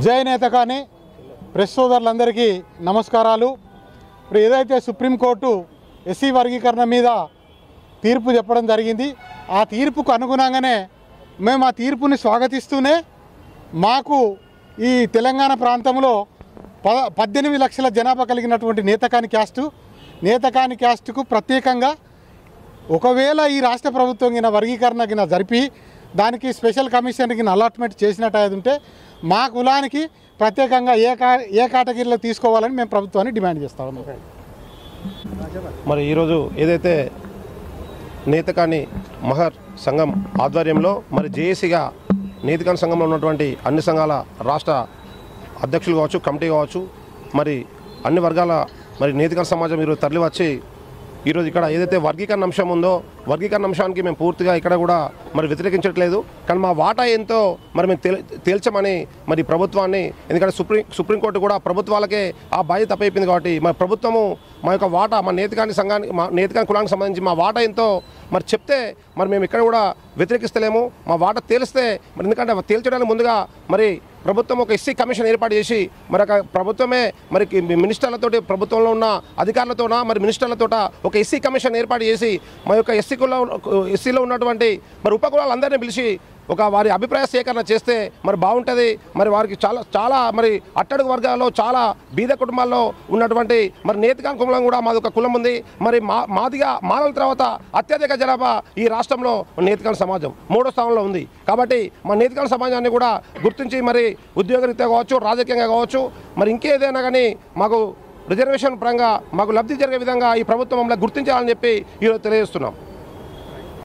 జై నేత కానీ ప్రెస్ సోదరులందరికీ నమస్కారాలు. ఇప్పుడు ఏదైతే సుప్రీంకోర్టు ఎస్సీ వర్గీకరణ మీద తీర్పు చెప్పడం జరిగింది, ఆ తీర్పుకు అనుగుణంగానే మేము ఆ తీర్పుని స్వాగతిస్తూనే మాకు ఈ తెలంగాణ ప్రాంతంలో 18 లక్షల జనాభా కలిగినటువంటి నేతకాని క్యాస్టుకు ప్రత్యేకంగా ఒకవేళ ఈ రాష్ట్ర ప్రభుత్వం కింద వర్గీకరణ కింద జరిపి దానికి స్పెషల్ కమిషన్ కింద అలాట్మెంట్ చేసినట్టు ఉంటే మా కులానికి ప్రత్యేకంగా ఏ కేటగిరీలో తీసుకోవాలని మేము ప్రభుత్వాన్ని డిమాండ్ చేస్తాము. మరి ఈరోజు ఏదైతే నేతకాని మహర్ సంఘం ఆధ్వర్యంలో మరి జేఏసీగా నేతకాని సంఘంలో ఉన్నటువంటి అన్ని సంఘాల రాష్ట్ర అధ్యక్షులు కావచ్చు, కమిటీ కావచ్చు, మరి అన్ని వర్గాల మరి నేతకాని సమాజం ఈరోజు తరలి వచ్చి ఈరోజు ఇక్కడ ఏదైతే వర్గీకరణ అంశం ఉందో వర్గీకరణ అంశానికి మేము పూర్తిగా ఇక్కడ కూడా మరి వ్యతిరేకించట్లేదు. కానీ మా వాటా ఏంతో మరి మేము తేల్చమని మరి ప్రభుత్వాన్ని, ఎందుకంటే సుప్రీంకోర్టు కూడా ప్రభుత్వాలకే ఆ బాధ్యత అప్పయిపోయింది కాబట్టి మరి ప్రభుత్వము మా యొక్క వాటా మా నేతకాని సంఘానికి మా నేతకాని కులానికి సంబంధించి మా వాటా ఎంతో మరి చెప్తే మరి మేము ఇక్కడ కూడా వ్యతిరేకిస్తలేము. మా వాటా తేలిస్తే మరి ఎందుకంటే తేల్చడానికి ముందుగా మరి ప్రభుత్వం ఒక ఎస్సీ కమిషన్ ఏర్పాటు చేసి మరి ప్రభుత్వమే మరి మినిస్టర్లతోటి ప్రభుత్వంలో ఉన్న అధికారులతోన మరి మినిస్టర్లతోట ఒక ఎస్సీ కమిషన్ ఏర్పాటు చేసి మా యొక్క ఎస్సీలో ఉన్నటువంటి మరి ఉపకులాలందరినీ పిలిచి ఒక వారి అభిప్రాయ సేకరణ చేస్తే మరి బాగుంటుంది. మరి వారికి చాలా మరి అట్టడుగు వర్గాల్లో చాలా బీద కుటుంబాల్లో ఉన్నటువంటి మరి నేతకాని కులం కూడా మాది ఒక కులం ఉంది. మరి మాదిగల తర్వాత అత్యధిక జనాభా ఈ రాష్ట్రంలో నేతకాని సమాజం 3వ స్థానంలో ఉంది. కాబట్టి మా నేతకాని సమాజాన్ని కూడా గుర్తించి మరి ఉద్యోగరీత్యా కావచ్చు, రాజకీయంగా కావచ్చు, మరి ఇంకేదైనా కానీ మాకు రిజర్వేషన్ పరంగా మాకు లబ్ధి జరిగే విధంగా ఈ ప్రభుత్వం మమ్మల్ని గుర్తించాలని చెప్పి ఈరోజు తెలియజేస్తున్నాం.